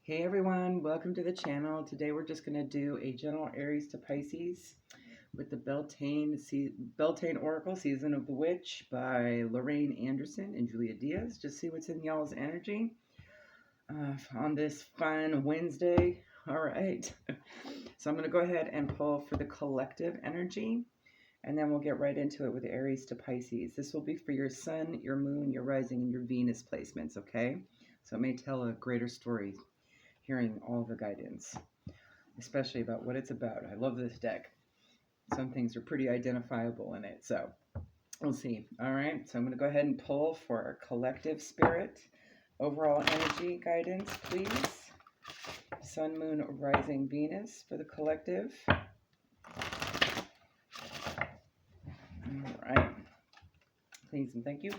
Hey everyone, welcome to the channel. Today we're just going to do a general Aries to Pisces with the Beltane Oracle Season of the Witch by Lorraine Anderson and Julia Diaz. Just see what's in y'all's energy on this fine Wednesday. All right. So I'm going to go ahead and pull for the collective energy, and then we'll get right into it with Aries to Pisces. This will be for your sun, your moon, your rising, and your Venus placements, okay? So it may tell a greater story hearing all the guidance, especially about what it's about. I love this deck. Some things are pretty identifiable in it, so we'll see. All right, so I'm going to go ahead and pull for our collective spirit. Overall energy guidance, please. Sun, Moon, Rising, Venus for the collective. All right. Please and thank you.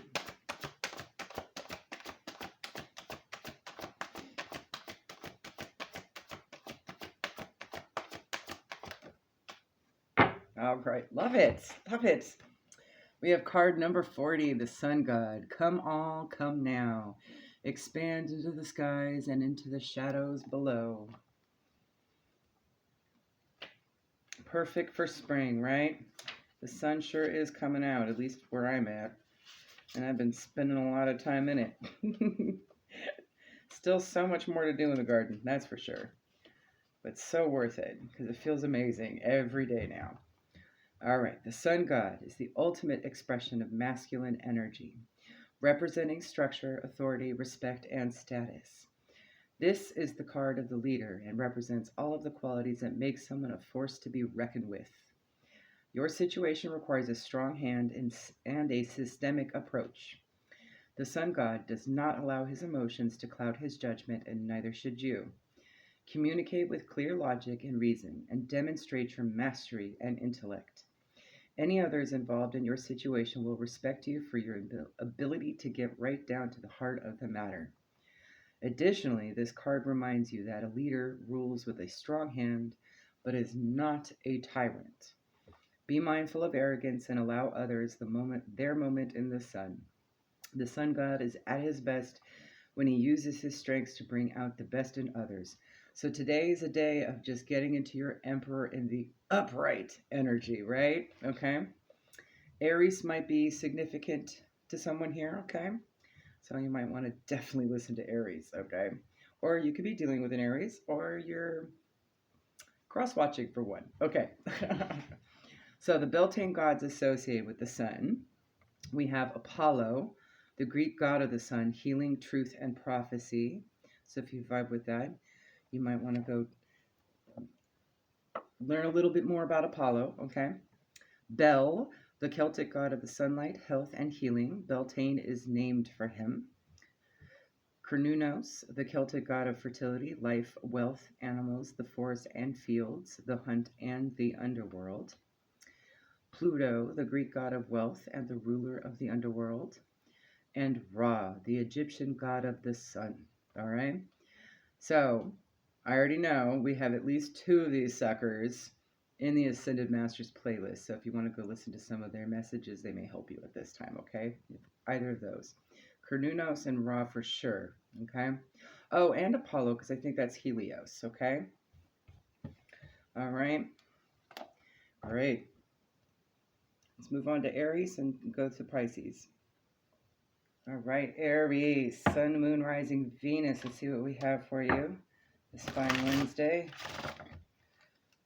All right, love it, love it. We have card number 40, the Sun God. Come all, come now. Expand into the skies and into the shadows below. Perfect for spring, right? The sun sure is coming out, at least where I'm at. And I've been spending a lot of time in it. Still so much more to do in the garden, that's for sure. But so worth it, because it feels amazing every day now. All right, the Sun God is the ultimate expression of masculine energy, representing structure, authority, respect, and status. This is the card of the leader and represents all of the qualities that make someone a force to be reckoned with. Your situation requires a strong hand and a systemic approach. The Sun God does not allow his emotions to cloud his judgment, and neither should you. Communicate with clear logic and reason, and demonstrate your mastery and intellect. Any others involved in your situation will respect you for your ability to get right down to the heart of the matter. Additionally, this card reminds you that a leader rules with a strong hand, but is not a tyrant. Be mindful of arrogance and allow others their moment in the sun. The Sun God is at his best when he uses his strengths to bring out the best in others. So today is a day of just getting into your Emperor in the upright energy, right? Okay. Aries might be significant to someone here, okay? So you might want to definitely listen to Aries, okay? Or you could be dealing with an Aries, or you're cross-watching for one. Okay. So the Beltane gods associated with the sun, we have Apollo, the Greek god of the sun, healing, truth, and prophecy. So if you vibe with that, you might want to go learn a little bit more about Apollo, okay? Bel, the Celtic god of the sunlight, health, and healing. Beltane is named for him. Cernunnos, the Celtic god of fertility, life, wealth, animals, the forest and fields, the hunt, and the underworld. Pluto, the Greek god of wealth and the ruler of the underworld. And Ra, the Egyptian god of the sun. All right? So, I already know we have at least two of these suckers in the Ascended Masters playlist. So if you want to go listen to some of their messages, they may help you at this time, okay? Either of those. Cernunnos and Ra for sure, okay? Oh, and Apollo, because I think that's Helios, okay? All right. Great. Let's move on to Aries and go to Pisces. All right, Aries, Sun, Moon, Rising, Venus. Let's see what we have for you this fine Wednesday.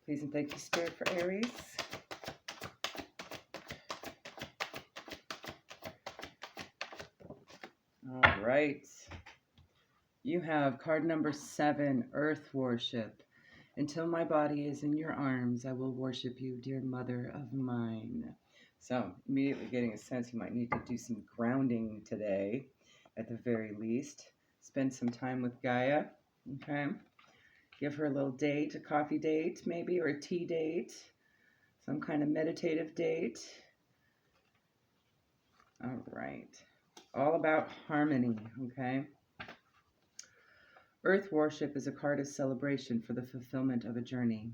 Please and thank you, Spirit, for Aries. All right. You have card number 7, Earth Worship. Until my body is in your arms, I will worship you, dear mother of mine. So, immediately getting a sense you might need to do some grounding today, at the very least. Spend some time with Gaia, okay? Give her a little date, a coffee date maybe, or a tea date, some kind of meditative date. All right. All about harmony, okay? Earth Worship is a card of celebration for the fulfillment of a journey.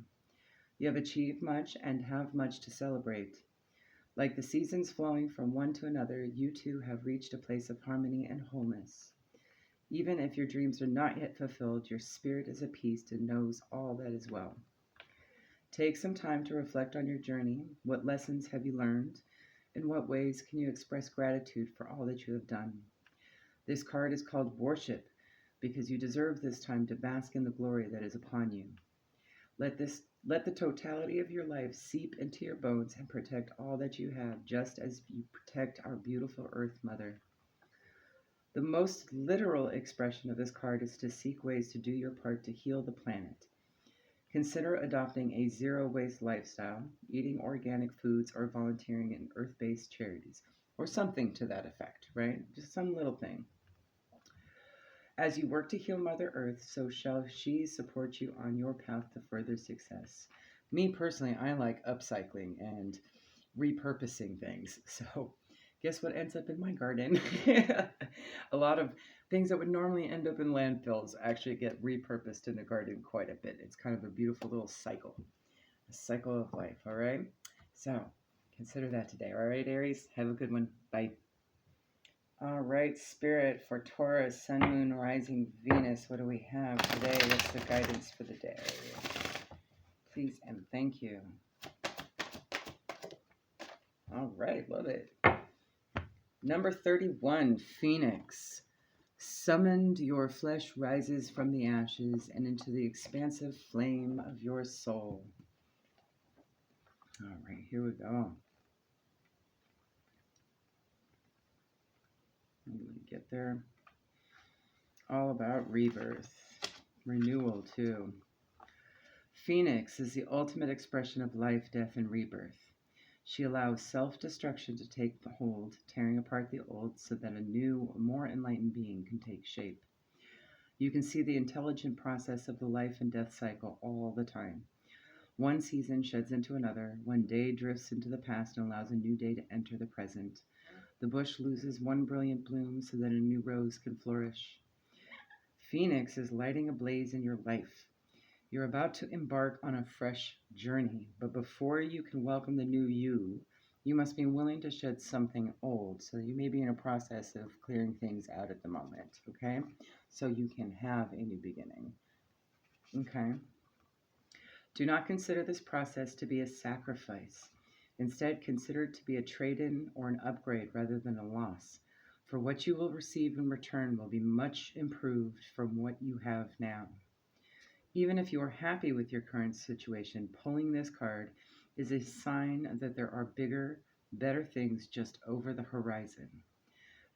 You have achieved much and have much to celebrate. Like the seasons flowing from one to another, you too have reached a place of harmony and wholeness. Even if your dreams are not yet fulfilled, your spirit is at peace and knows all that is well. Take some time to reflect on your journey. What lessons have you learned? In what ways can you express gratitude for all that you have done? This card is called Worship because you deserve this time to bask in the glory that is upon you. Let the totality of your life seep into your bones and protect all that you have, just as you protect our beautiful Earth Mother. The most literal expression of this card is to seek ways to do your part to heal the planet. Consider adopting a zero-waste lifestyle, eating organic foods, or volunteering in earth-based charities, or something to that effect, right? Just some little thing. As you work to heal Mother Earth, so shall she support you on your path to further success. Me personally, I like upcycling and repurposing things. So guess what ends up in my garden? A lot of things that would normally end up in landfills actually get repurposed in the garden quite a bit. It's kind of a beautiful little cycle, a cycle of life, all right? So consider that today, all right, Aries? Have a good one. Bye. All right, Spirit, for Taurus, Sun, Moon, Rising, Venus, what do we have today? What's the guidance for the day? Please and thank you. All right, love it. Number 31, Phoenix. Summoned, your flesh rises from the ashes and into the expansive flame of your soul. All right, here we go. I'm going to get there. All about rebirth, renewal too. Phoenix is the ultimate expression of life, death, and rebirth. She allows self-destruction to take hold, tearing apart the old so that a new, more enlightened being can take shape. You can see the intelligent process of the life and death cycle all the time. One season sheds into another. One day drifts into the past and allows a new day to enter the present. The bush loses one brilliant bloom so that a new rose can flourish. Phoenix is lighting a blaze in your life. You're about to embark on a fresh journey, but before you can welcome the new you, you must be willing to shed something old. So you may be in a process of clearing things out at the moment, okay? So you can have a new beginning, okay? Do not consider this process to be a sacrifice. Instead, consider it to be a trade-in or an upgrade rather than a loss. For what you will receive in return will be much improved from what you have now. Even if you are happy with your current situation, pulling this card is a sign that there are bigger, better things just over the horizon.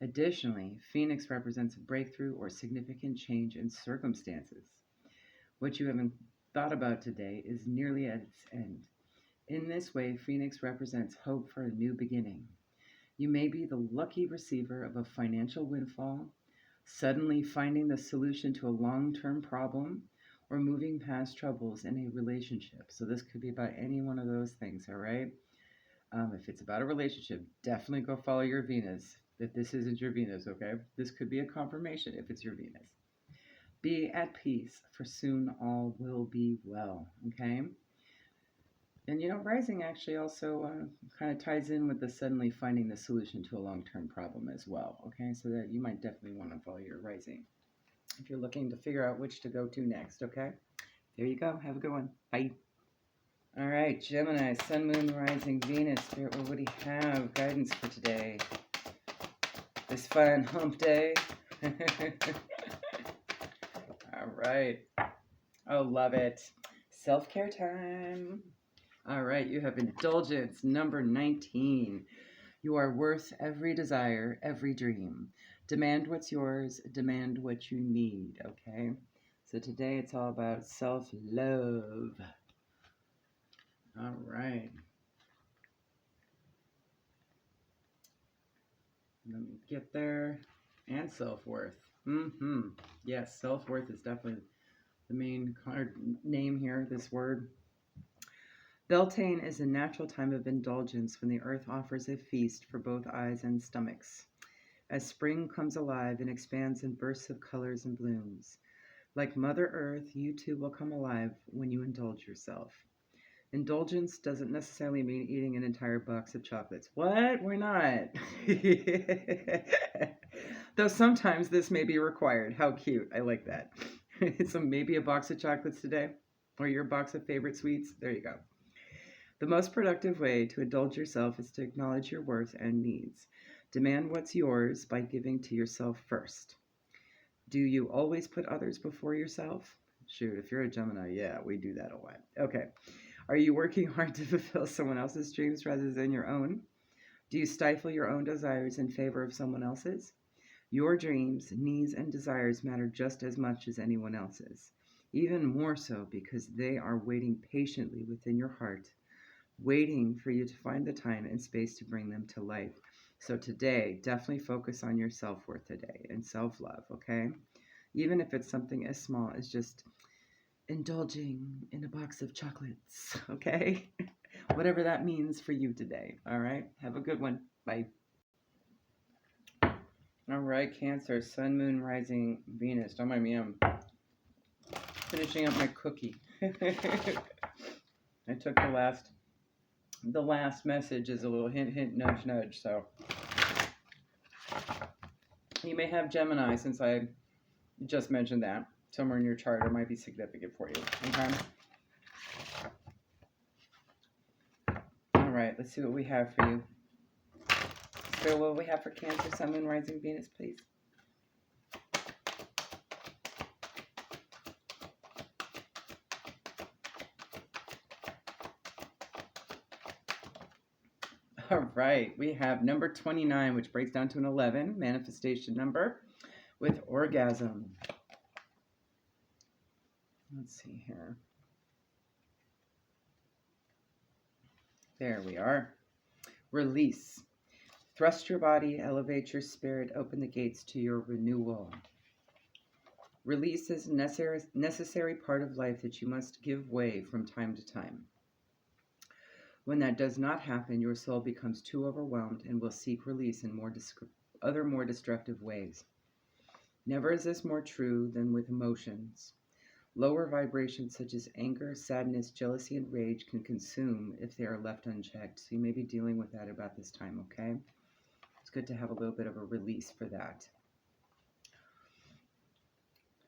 Additionally, Phoenix represents a breakthrough or significant change in circumstances. What you haven't thought about today is nearly at its end. In this way, Phoenix represents hope for a new beginning. You may be the lucky receiver of a financial windfall, suddenly finding the solution to a long-term problem, or moving past troubles in a relationship. So this could be about any one of those things, all right? If it's about a relationship, definitely go follow your Venus. If this isn't your Venus, okay? This could be a confirmation if it's your Venus. Be at peace, for soon all will be well, okay? And you know, rising actually also kind of ties in with the suddenly finding the solution to a long-term problem as well, okay? So that you might definitely want to follow your rising if you're looking to figure out which to go to next, okay? There you go. Have a good one. Bye. All right, Gemini, Sun, Moon, Rising, Venus. Spirit, what do you have? Guidance for today. This fun hump day. All right. Oh, love it. Self-care time. All right, you have indulgence, number 19. You are worth every desire, every dream. Demand what's yours, demand what you need, okay? So today it's all about self-love. All right. Let me get there. And self-worth. Yes, self-worth is definitely the main name here, this word. Beltane is a natural time of indulgence when the earth offers a feast for both eyes and stomachs. As spring comes alive and expands in bursts of colors and blooms. Like Mother Earth, you too will come alive when you indulge yourself. Indulgence doesn't necessarily mean eating an entire box of chocolates. What? Why not? Though sometimes this may be required. How cute. I like that. So maybe a box of chocolates today, or your box of favorite sweets. There you go. The most productive way to indulge yourself is to acknowledge your worth and needs. Demand what's yours by giving to yourself first. Do you always put others before yourself? Shoot, if you're a Gemini, yeah, we do that a lot. Okay. Are you working hard to fulfill someone else's dreams rather than your own? Do you stifle your own desires in favor of someone else's? Your dreams, needs, and desires matter just as much as anyone else's, even more so because they are waiting patiently within your heart, waiting for you to find the time and space to bring them to life. So today, definitely focus on your self-worth today and self-love, okay? Even if it's something as small as just indulging in a box of chocolates, okay? Whatever that means for you today, all right? Have a good one. Bye. All right, Cancer, Sun, Moon, Rising, Venus. Don't mind me, I'm finishing up my cookie. I took the last message as a little hint, hint, nudge, nudge. So you may have Gemini, since I just mentioned that. Somewhere in your chart, it might be significant for you. Okay. All right, let's see what we have for you. So what we have for Cancer, Sun, Moon, Rising, Venus, please. All right, we have number 29, which breaks down to an 11, manifestation number with orgasm. Let's see here. There we are. Release. Thrust your body, elevate your spirit, open the gates to your renewal. Release is a necessary part of life that you must give way from time to time. When that does not happen, your soul becomes too overwhelmed and will seek release in other more destructive ways. Never is this more true than with emotions. Lower vibrations such as anger, sadness, jealousy, and rage can consume if they are left unchecked. So you may be dealing with that about this time, okay? It's good to have a little bit of a release for that.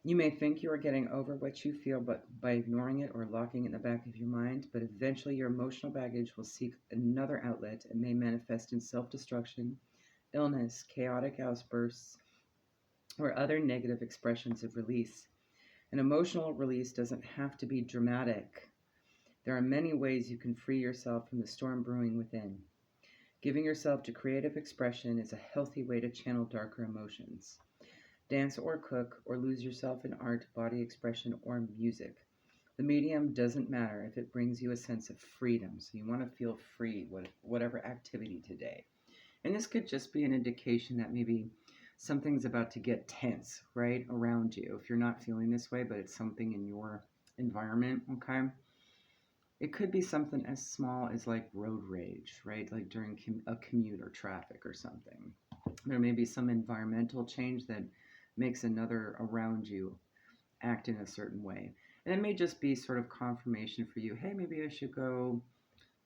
You may think you are getting over what you feel but by ignoring it or locking it in the back of your mind, but eventually your emotional baggage will seek another outlet and may manifest in self-destruction, illness, chaotic outbursts, or other negative expressions of release. An emotional release doesn't have to be dramatic. There are many ways you can free yourself from the storm brewing within. Giving yourself to creative expression is a healthy way to channel darker emotions. Dance or cook or lose yourself in art, body expression, or music. The medium doesn't matter if it brings you a sense of freedom. So you want to feel free with whatever activity today. And this could just be an indication that maybe something's about to get tense, right, around you. If you're not feeling this way, but it's something in your environment, okay? It could be something as small as like road rage, right? Like during a commute or traffic or something. There may be some environmental change that makes another around you act in a certain way. And it may just be sort of confirmation for you, hey, maybe I should go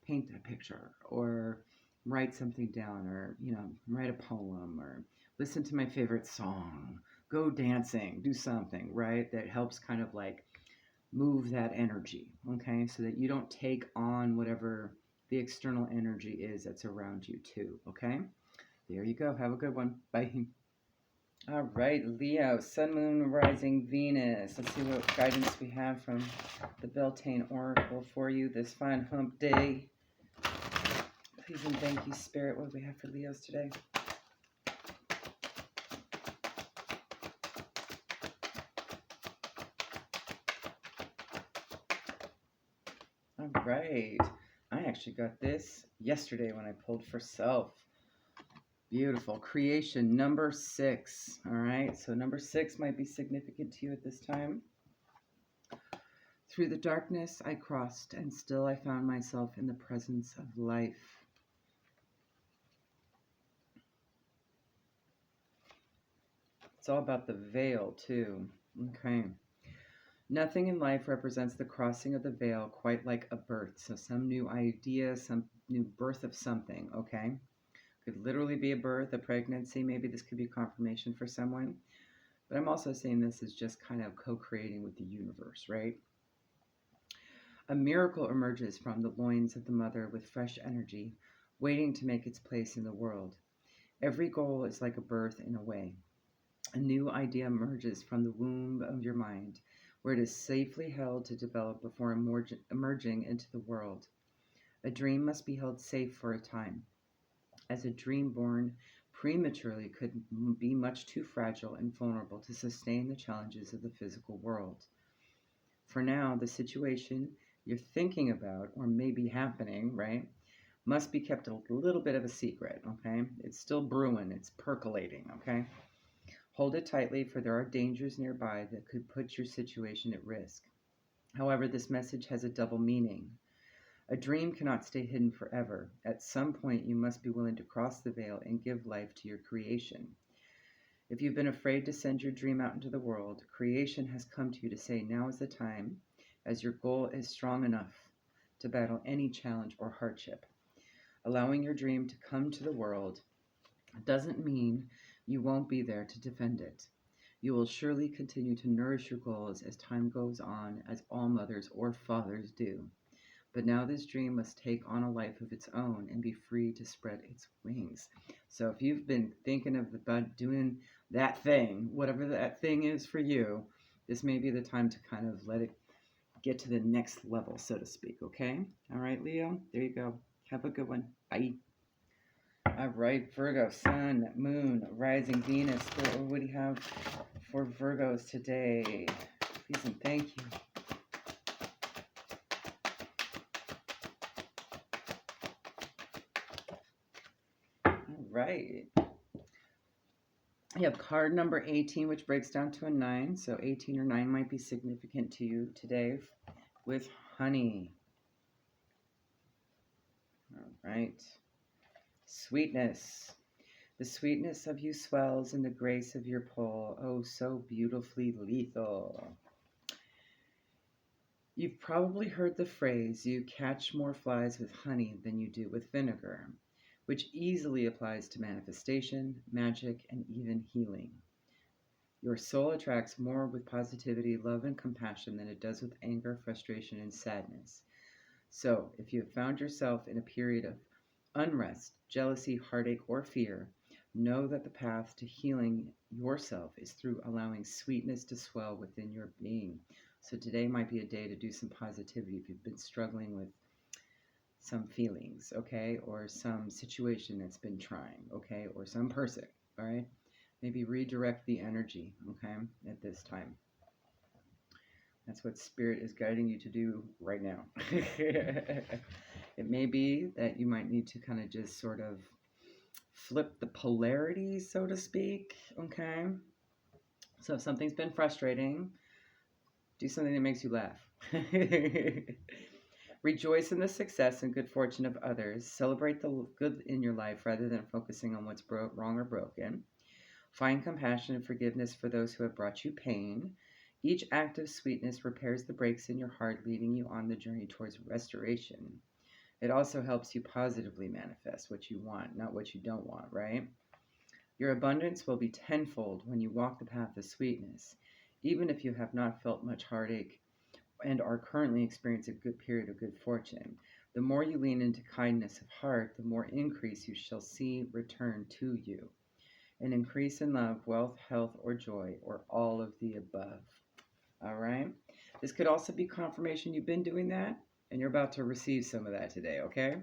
paint a picture or write something down or, write a poem or listen to my favorite song, go dancing, do something, right? That helps kind of like move that energy, okay? So that you don't take on whatever the external energy is that's around you too, okay? There you go. Have a good one. Bye. All right, Leo, Sun, Moon, Rising, Venus. Let's see what guidance we have from the Beltane Oracle for you this fine hump day. Please and thank you, Spirit. What do we have for Leos today? All right. I actually got this yesterday when I pulled for self. Beautiful. Creation, number 6. All right. So number 6 might be significant to you at this time. Through the darkness I crossed, and still I found myself in the presence of life. It's all about the veil, too. Okay. Nothing in life represents the crossing of the veil quite like a birth. So some new idea, some new birth of something, okay? Could literally be a birth, a pregnancy. Maybe this could be confirmation for someone. But I'm also saying this is just kind of co-creating with the universe, right? A miracle emerges from the loins of the mother with fresh energy, waiting to make its place in the world. Every goal is like a birth in a way. A new idea emerges from the womb of your mind, where it is safely held to develop before emerging into the world. A dream must be held safe for a time, as a dream born prematurely could be much too fragile and vulnerable to sustain the challenges of the physical world. For now, the situation you're thinking about, or may be happening, right, must be kept a little bit of a secret, okay? It's still brewing, it's percolating, okay? Hold it tightly, for there are dangers nearby that could put your situation at risk. However, this message has a double meaning. A dream cannot stay hidden forever. At some point, you must be willing to cross the veil and give life to your creation. If you've been afraid to send your dream out into the world, creation has come to you to say now is the time, as your goal is strong enough to battle any challenge or hardship. Allowing your dream to come to the world doesn't mean you won't be there to defend it. You will surely continue to nourish your goals as time goes on, as all mothers or fathers do. But now this dream must take on a life of its own and be free to spread its wings. So if you've been thinking about doing that thing, whatever that thing is for you, this may be the time to kind of let it get to the next level, so to speak, okay? All right, Leo, there you go. Have a good one. Bye. All right, Virgo, Sun, Moon, Rising, Venus. What do you have for Virgos today? Please and thank you. All right. You have card number 18, which breaks down to a 9. So 18 or 9 might be significant to you today with honey. All right. Sweetness. The sweetness of you swells in the grace of your pull. Oh, so beautifully lethal. You've probably heard the phrase, you catch more flies with honey than you do with vinegar, which easily applies to manifestation, magic, and even healing. Your soul attracts more with positivity, love, and compassion than it does with anger, frustration, and sadness. So, if you have found yourself in a period of unrest, jealousy, heartache, or fear, know that the path to healing yourself is through allowing sweetness to swell within your being. So today might be a day to do some positivity if you've been struggling with some feelings, okay, or some situation that's been trying, okay, or some person, all right? Maybe redirect the energy, okay, at this time. That's what Spirit is guiding you to do right now. It may be that you might need to kind of just sort of flip the polarity, so to speak, okay? So if something's been frustrating, do something that makes you laugh. Rejoice in the success and good fortune of others. Celebrate the good in your life rather than focusing on what's wrong or broken. Find compassion and forgiveness for those who have brought you pain. Each act of sweetness repairs the breaks in your heart, leading you on the journey towards restoration. It also helps you positively manifest what you want, not what you don't want, right? Your abundance will be tenfold when you walk the path of sweetness, even if you have not felt much heartache and are currently experiencing a good period of good fortune. The more you lean into kindness of heart, the more increase you shall see return to you. An increase in love, wealth, health, or joy, or all of the above. All right? This could also be confirmation you've been doing that, and you're about to receive some of that today, okay?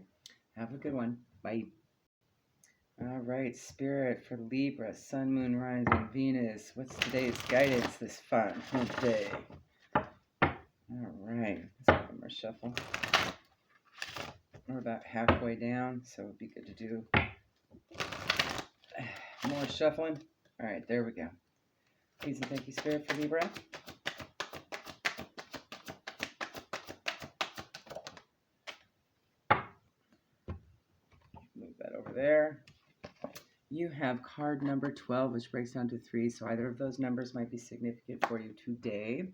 Have a good one. Bye. All right, Spirit for Libra, Sun, Moon, Rising, Venus. What's today's guidance this fun day? All right, let's have one more shuffle. We're about halfway down, so it'd be good to do more shuffling. All right, there we go. Please and thank you, Spirit for Libra. Move that over there. You have card number 12, which breaks down to 3, so either of those numbers might be significant for you today.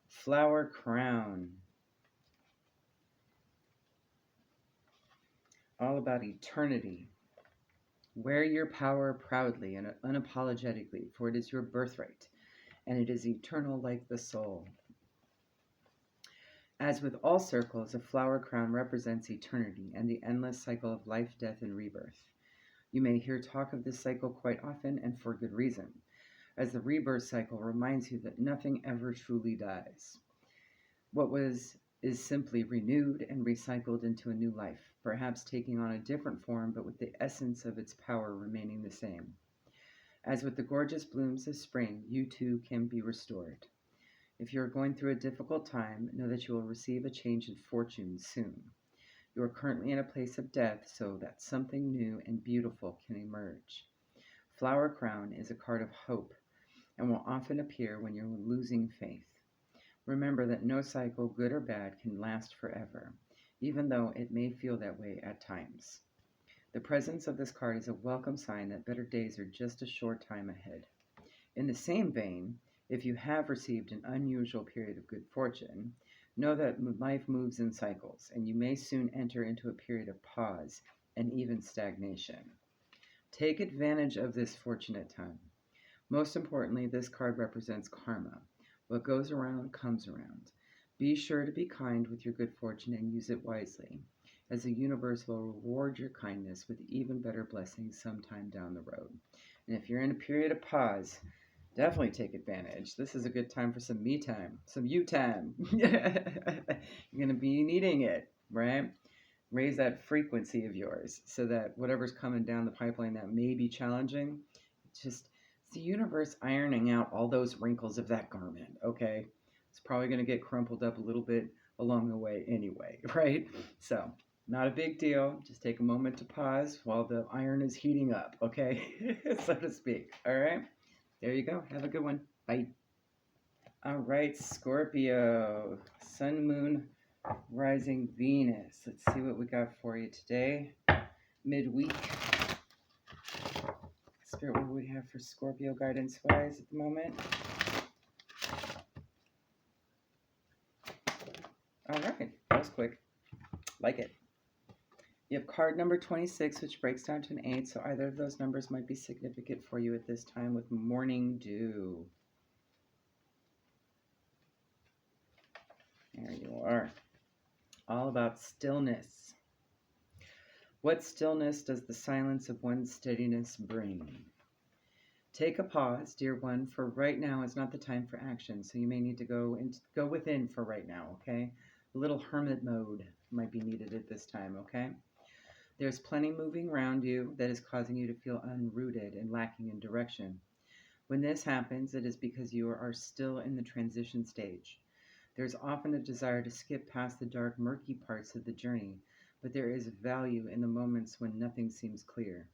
Flower Crown. All about eternity. Wear your power proudly and unapologetically, for it is your birthright, and it is eternal like the soul. As with all circles, a flower crown represents eternity and the endless cycle of life, death, and rebirth. You may hear talk of this cycle quite often, and for good reason, as the rebirth cycle reminds you that nothing ever truly dies. What was is simply renewed and recycled into a new life, perhaps taking on a different form, but with the essence of its power remaining the same. As with the gorgeous blooms of spring, you too can be restored. If you are going through a difficult time, know that you will receive a change in fortune soon. You are currently in a place of death, so that something new and beautiful can emerge. Flower Crown is a card of hope and will often appear when you're losing faith. Remember that no cycle, good or bad, can last forever, even though it may feel that way at times. The presence of this card is a welcome sign that better days are just a short time ahead. In the same vein, if you have received an unusual period of good fortune, know that life moves in cycles, and you may soon enter into a period of pause and even stagnation. Take advantage of this fortunate time. Most importantly, this card represents karma. What goes around comes around. Be sure to be kind with your good fortune and use it wisely, as the universe will reward your kindness with even better blessings sometime down the road. And if you're in a period of pause, definitely take advantage. This is a good time for some me time, some you time. You're going to be needing it, right? Raise that frequency of yours so that whatever's coming down the pipeline that may be challenging, just it's the universe ironing out all those wrinkles of that garment, okay? It's probably going to get crumpled up a little bit along the way anyway, right? So, not a big deal. Just take a moment to pause while the iron is heating up, okay? So to speak, all right? There you go. Have a good one. Bye. All right, Scorpio, Sun, Moon, Rising, Venus. Let's see what we got for you today. Midweek. Spirit, what do we have for Scorpio guidance-wise at the moment? All right, that was quick. Like it. You have card number 26, which breaks down to an 8, so either of those numbers might be significant for you at this time with morning dew. There you are. All about stillness. What stillness does the silence of one's steadiness bring? Take a pause, dear one, for right now is not the time for action, so you may need to go within for right now, okay? A little hermit mode might be needed at this time, okay? There's plenty moving around you that is causing you to feel unrooted and lacking in direction. When this happens, it is because you are still in the transition stage. There's often a desire to skip past the dark, murky parts of the journey, but there is value in the moments when nothing seems clear.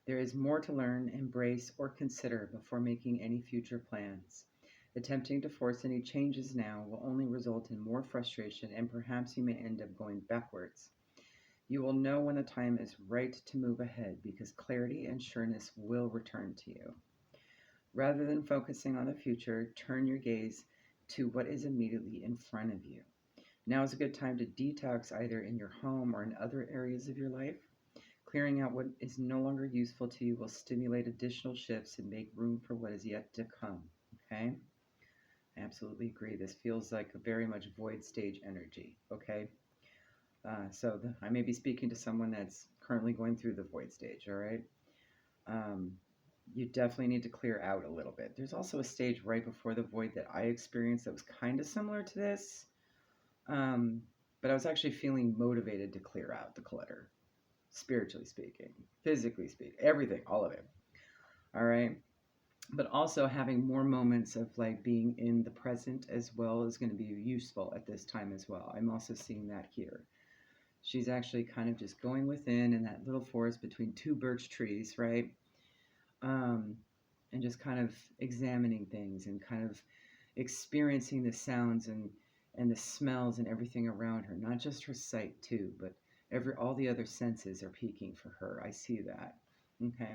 There is more to learn, embrace, or consider before making any future plans. Attempting to force any changes now will only result in more frustration, and perhaps you may end up going backwards. You will know when the time is right to move ahead because clarity and sureness will return to you. Rather than focusing on the future, turn your gaze to what is immediately in front of you. Now is a good time to detox either in your home or in other areas of your life. Clearing out what is no longer useful to you will stimulate additional shifts and make room for what is yet to come. Okay? I absolutely agree. This feels like a very much void stage energy. Okay? I may be speaking to someone that's currently going through the void stage. All right? You definitely need to clear out a little bit. There's also a stage right before the void that I experienced that was kind of similar to this. But I was actually feeling motivated to clear out the clutter. Spiritually speaking, physically speaking, everything, all of it. All right. But also having more moments of like being in the present as well is going to be useful at this time as well. I'm also seeing that here. She's actually kind of just going within in that little forest between two birch trees, right? And just kind of examining things and kind of experiencing the sounds and the smells and everything around her, not just her sight too, but all the other senses are peaking for her. I see that. Okay.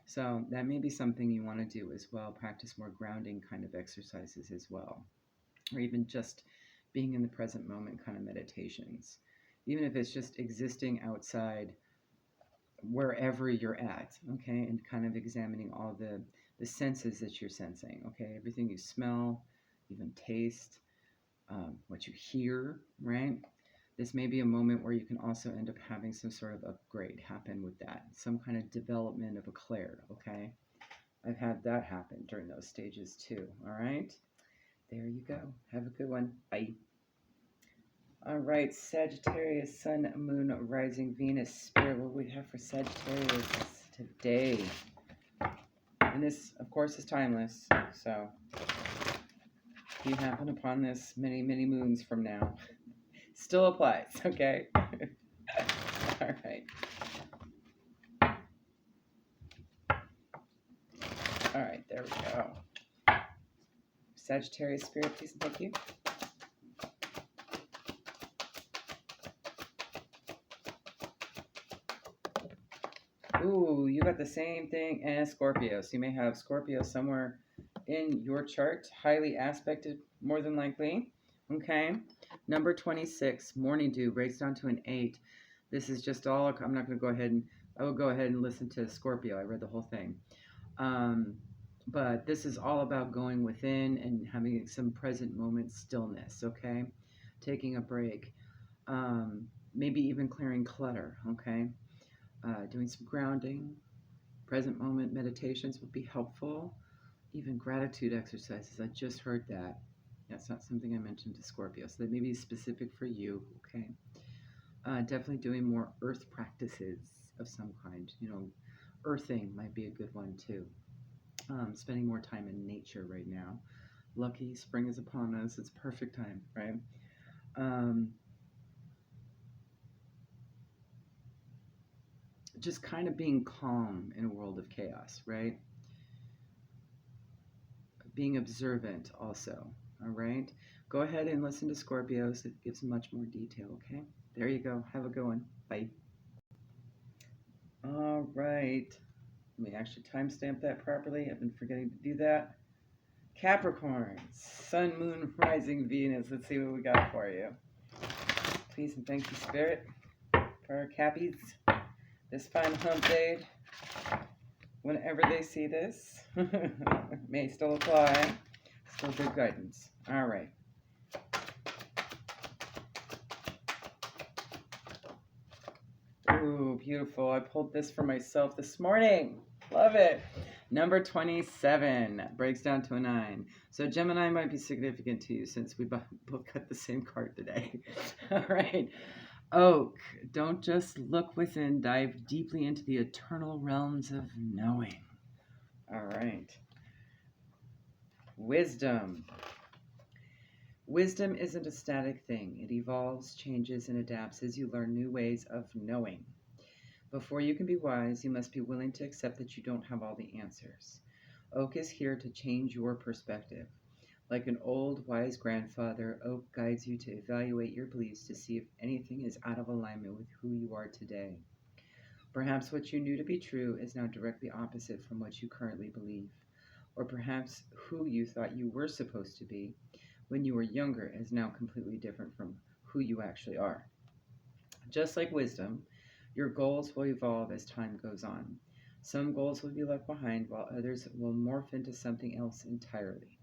So that may be something you want to do as well. Practice more grounding kind of exercises as well. Or even just being in the present moment kind of meditations. Even if it's just existing outside wherever you're at, okay, and kind of examining all the senses that you're sensing, okay, everything you smell, even taste, what you hear, right? This may be a moment where you can also end up having some sort of upgrade happen with that, some kind of development of a Clair, okay? I've had that happen during those stages too, all right? There you go. Have a good one. Bye. All right, Sagittarius, Sun, Moon, Rising, Venus, Spirit. What do we have for Sagittarius today? And this, of course, is timeless. So if you happen upon this many, many moons from now, still applies, okay? All right. All right, there we go. Sagittarius Spirit, please and thank you. Ooh, you got the same thing as Scorpio. So you may have Scorpio somewhere in your chart, highly aspected, more than likely. Okay. Number 26, morning dew, breaks down to an 8. This is just all, I'm not going to go ahead and, I will go ahead and listen to Scorpio. I read the whole thing. But this is all about going within and having some present moment stillness, okay? Taking a break. Maybe even clearing clutter, okay? Doing some grounding, present moment meditations would be helpful. Even gratitude exercises. I just heard that. That's not something I mentioned to Scorpio, so that may be specific for you, okay? Definitely doing more earth practices of some kind. You know, earthing might be a good one too. Spending more time in nature right now. Lucky spring is upon us. It's perfect time, right? Just kind of being calm in a world of chaos, right? Being observant also, all right? Go ahead and listen to Scorpios. It gives much more detail, okay? There you go. Have a good one. Bye. All right. Let me actually timestamp that properly. I've been forgetting to do that. Capricorn, Sun, Moon, Rising, Venus. Let's see what we got for you. Please and thank you, Spirit, for our Cappies. This fine hump day, whenever they see this, may still apply. Still good guidance. All right. Ooh, beautiful. I pulled this for myself this morning. Love it. Number 27 breaks down to a 9. So Gemini might be significant to you since we both got the same card today. All right. Oak, don't just look within, dive deeply into the eternal realms of knowing. All right. Wisdom. Wisdom isn't a static thing. It evolves, changes, and adapts as you learn new ways of knowing. Before you can be wise, you must be willing to accept that you don't have all the answers. Oak is here to change your perspective. Like an old, wise grandfather, Oak guides you to evaluate your beliefs to see if anything is out of alignment with who you are today. Perhaps what you knew to be true is now directly opposite from what you currently believe. Or perhaps who you thought you were supposed to be when you were younger is now completely different from who you actually are. Just like wisdom, your goals will evolve as time goes on. Some goals will be left behind while others will morph into something else entirely.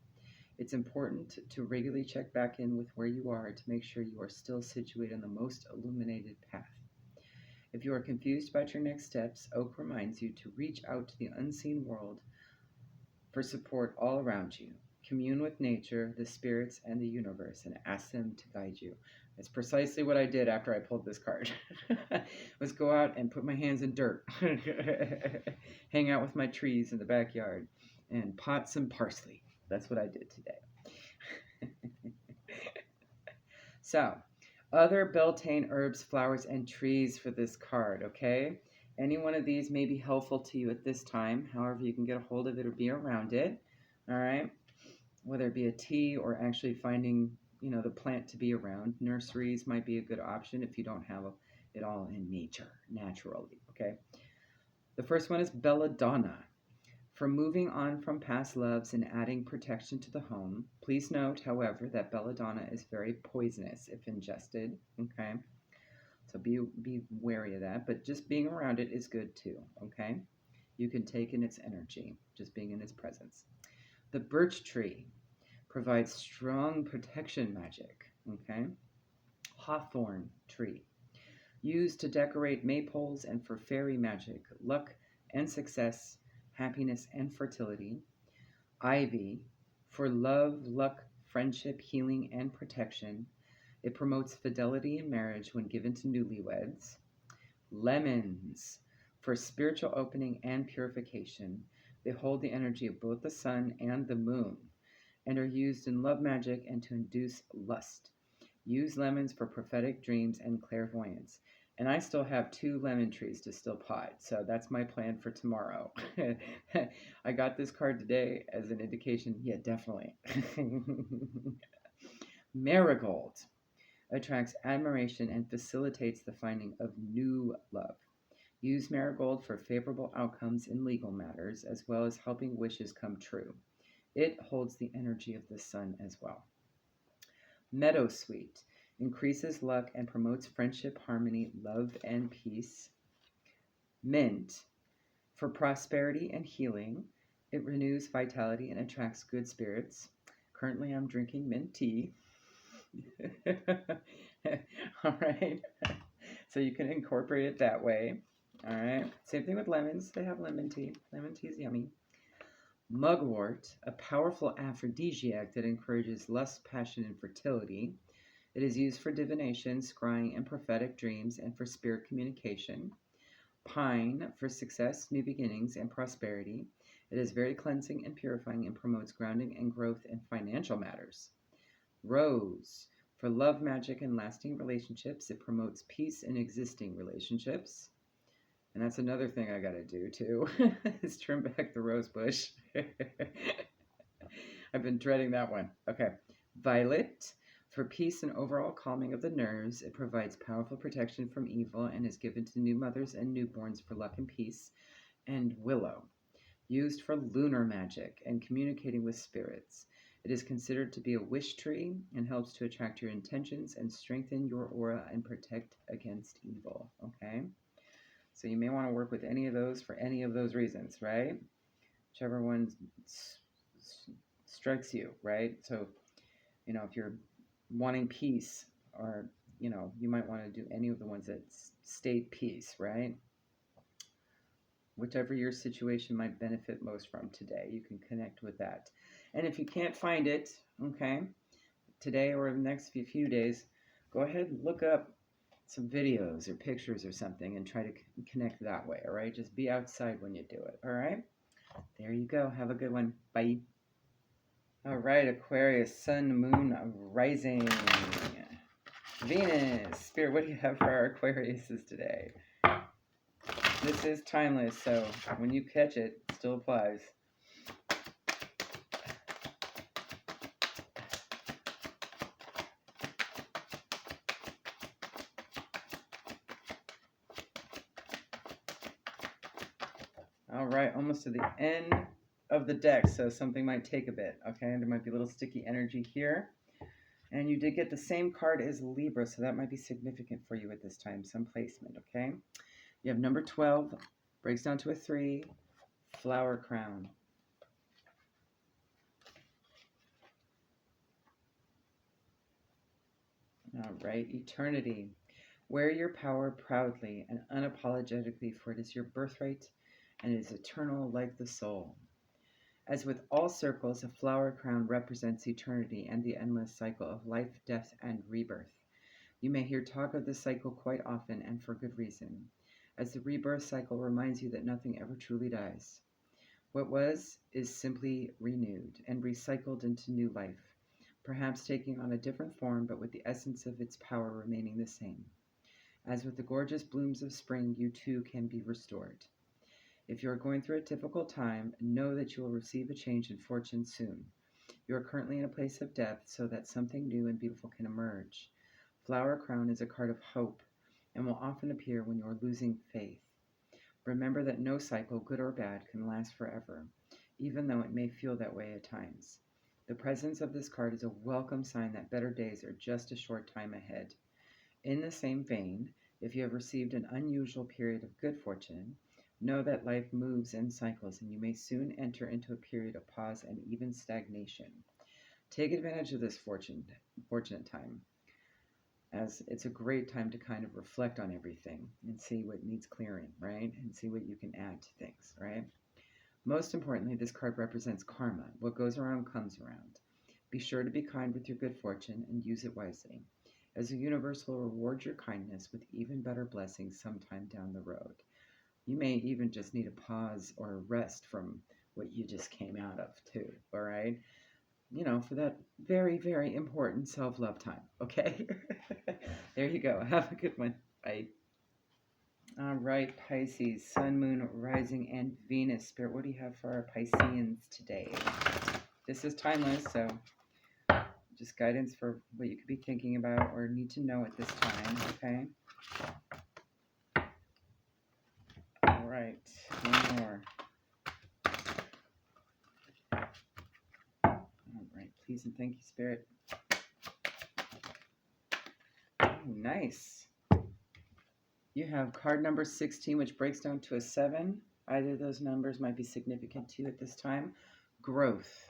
It's important to regularly check back in with where you are to make sure you are still situated on the most illuminated path. If you are confused about your next steps, Oak reminds you to reach out to the unseen world for support all around you. Commune with nature, the spirits, and the universe, and ask them to guide you. That's precisely what I did after I pulled this card. Was go out and put my hands in dirt, hang out with my trees in the backyard, and pot some parsley. That's what I did today. So, other Beltane herbs, flowers, and trees for this card, okay? Any one of these may be helpful to you at this time. However, you can get a hold of it or be around it, all right? Whether it be a tea or actually finding, the plant to be around. Nurseries might be a good option if you don't have it all in nature, naturally, okay? The first one is belladonna. For moving on from past loves and adding protection to the home, please note, however, that belladonna is very poisonous if ingested, okay? So be wary of that, but just being around it is good too, okay? You can take in its energy, just being in its presence. The birch tree provides strong protection magic, okay? Hawthorn tree, used to decorate maypoles and for fairy magic, luck and success, happiness and fertility. Ivy, for love, luck, friendship, healing, and protection. It promotes fidelity in marriage when given to newlyweds. Lemons, for spiritual opening and purification. They hold the energy of both the sun and the moon and are used in love magic and to induce lust. Use lemons for prophetic dreams and clairvoyance. And I still have 2 lemon trees to still pot, so that's my plan for tomorrow. I got this card today as an indication. Yeah, definitely. Marigold attracts admiration and facilitates the finding of new love. Use marigold for favorable outcomes in legal matters, as well as helping wishes come true. It holds the energy of the sun as well. Meadowsweet increases luck and promotes friendship, harmony, love, and peace. Mint, for prosperity and healing. It renews vitality and attracts good spirits. Currently, I'm drinking mint tea. All right. So you can incorporate it that way. All right. Same thing with lemons. They have lemon tea. Lemon tea is yummy. Mugwort, a powerful aphrodisiac that encourages lust, passion, and fertility. It is used for divination, scrying, and prophetic dreams, and for spirit communication. Pine, for success, new beginnings, and prosperity. It is very cleansing and purifying and promotes grounding and growth in financial matters. Rose, for love, magic, and lasting relationships. It promotes peace in existing relationships. And that's another thing I got to do too, is trim back the rose bush. I've been dreading that one. Okay. Violet, for peace and overall calming of the nerves. It provides powerful protection from evil and is given to new mothers and newborns for luck and peace. And willow, used for lunar magic and communicating with spirits. It is considered to be a wish tree and helps to attract your intentions and strengthen your aura and protect against evil. Okay? So you may want to work with any of those for any of those reasons, right? Whichever one strikes you, right? So, if you're wanting peace, or, you might want to do any of the ones that state peace, right? Whichever your situation might benefit most from today, you can connect with that. And if you can't find it, okay, today or the next few days, go ahead and look up some videos or pictures or something and try to connect that way, all right? Just be outside when you do it, all right? There you go. Have a good one. Bye. All right, Aquarius, sun, moon, rising. Venus, Spirit, what do you have for our Aquariuses today? This is timeless, so when you catch it, it still applies. All right, almost to the end of the deck, so something might take a bit, okay? There might be a little sticky energy here. And you did get the same card as Libra, so that might be significant for you at this time, some placement, okay? You have number 12, breaks down to a 3, flower crown. All right, eternity. Wear your power proudly and unapologetically, for it is your birthright and it is eternal like the soul. As with all circles, a flower crown represents eternity and the endless cycle of life, death, and rebirth. You may hear talk of this cycle quite often, and for good reason, as the rebirth cycle reminds you that nothing ever truly dies. What was is simply renewed and recycled into new life, perhaps taking on a different form, but with the essence of its power remaining the same. As with the gorgeous blooms of spring, you too can be restored. If you are going through a difficult time, know that you will receive a change in fortune soon. You are currently in a place of death, so that something new and beautiful can emerge. Flower crown is a card of hope and will often appear when you are losing faith. Remember that no cycle, good or bad, can last forever, even though it may feel that way at times. The presence of this card is a welcome sign that better days are just a short time ahead. In the same vein, If you have received an unusual period of good fortune, know that life moves in cycles and you may soon enter into a period of pause and even stagnation. Take advantage of this fortunate time, as it's a great time to kind of reflect on everything and see what needs clearing, right? And see what you can add to things, right? Most importantly, this card represents karma. What goes around comes around. Be sure to be kind with your good fortune and use it wisely, as the universe will reward your kindness with even better blessings sometime down the road. You may even just need a pause or a rest from what you just came out of, too, all right? For that very, very important self-love time, okay? There you go. Have a good one. Bye. All right, Pisces, Sun, Moon, Rising, and Venus. Spirit, what do you have for our Pisceans today? This is timeless, so just guidance for what you could be thinking about or need to know at this time, okay? All right, one more. All right, please and thank you, Spirit. Oh, nice. You have card number 16, which breaks down to a 7. Either of those numbers might be significant to you at this time. Growth.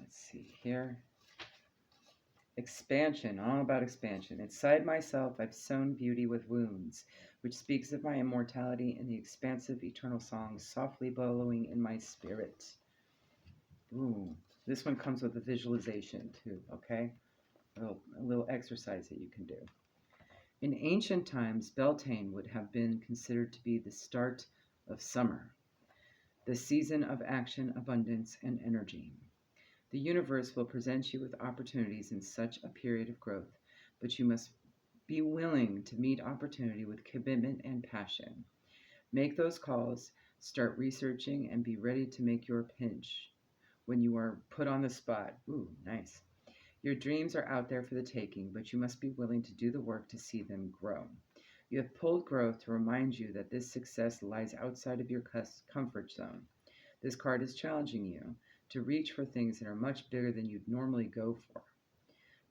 Let's see here. Expansion, all about expansion. Inside myself, I've sown beauty with wounds, which speaks of my immortality and the expansive eternal song softly bellowing in my spirit. Ooh, this one comes with a visualization too, okay? A little exercise that you can do. In ancient times, Beltane would have been considered to be the start of summer, the season of action, abundance, and energy. The universe will present you with opportunities in such a period of growth, but you must be willing to meet opportunity with commitment and passion. Make those calls, start researching, and be ready to make your pinch when you are put on the spot. Ooh, nice. Your dreams are out there for the taking, but you must be willing to do the work to see them grow. You have pulled growth to remind you that this success lies outside of your comfort zone. This card is challenging you to reach for things that are much bigger than you'd normally go for.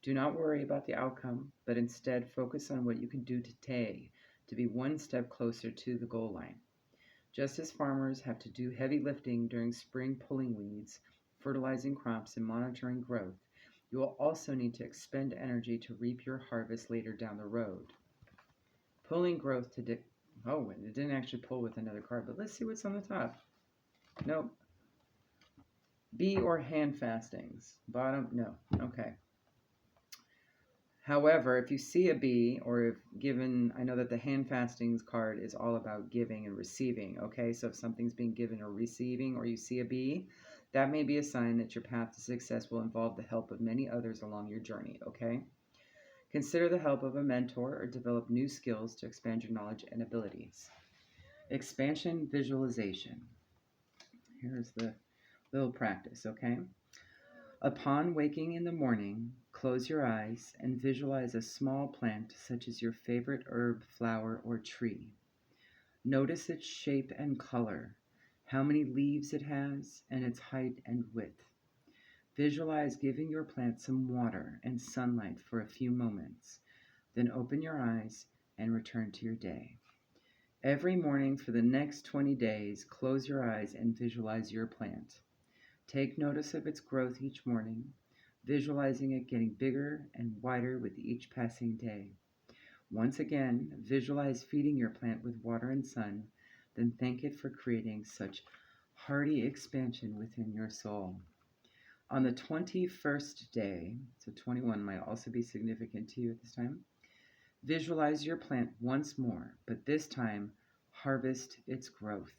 Do not worry about the outcome, but instead focus on what you can do today to be one step closer to the goal line. Just as farmers have to do heavy lifting during spring pulling weeds, fertilizing crops, and monitoring growth, you will also need to expend energy to reap your harvest later down the road. Pulling growth to oh, it didn't actually pull with another card, but let's see what's on the top. Nope. Bee or hand fastings. Bottom, no. Okay. However, if you see a bee, or if given, I know that the hand fastings card is all about giving and receiving, okay? So if something's being given or receiving, or you see a bee, that may be a sign that your path to success will involve the help of many others along your journey, okay? Consider the help of a mentor or develop new skills to expand your knowledge and abilities. Expansion visualization. Here's the little practice, okay? Upon waking in the morning, close your eyes and visualize a small plant such as your favorite herb, flower, or tree. Notice its shape and color, how many leaves it has, and its height and width. Visualize giving your plant some water and sunlight for a few moments. Then open your eyes and return to your day. Every morning for the next 20 days, close your eyes and visualize your plant. Take notice of its growth each morning, visualizing it getting bigger and wider with each passing day. Once again, visualize feeding your plant with water and sun, then thank it for creating such hearty expansion within your soul. On the 21st day, so 21 might also be significant to you at this time, visualize your plant once more, but this time harvest its growth.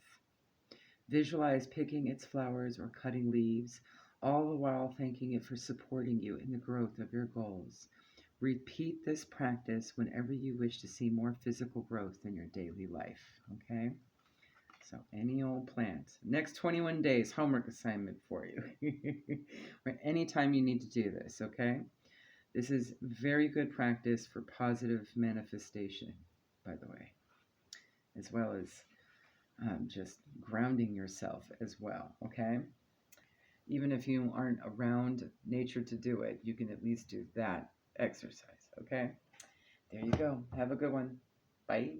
Visualize picking its flowers or cutting leaves, all the while thanking it for supporting you in the growth of your goals. Repeat this practice whenever you wish to see more physical growth in your daily life, okay? So any old plant. Next 21 days, homework assignment for you. Or anytime you need to do this, okay? This is very good practice for positive manifestation, by the way, as well as just grounding yourself as well, okay? Even if you aren't around nature to do it, you can at least do that exercise, okay? There you go. Have a good one. Bye.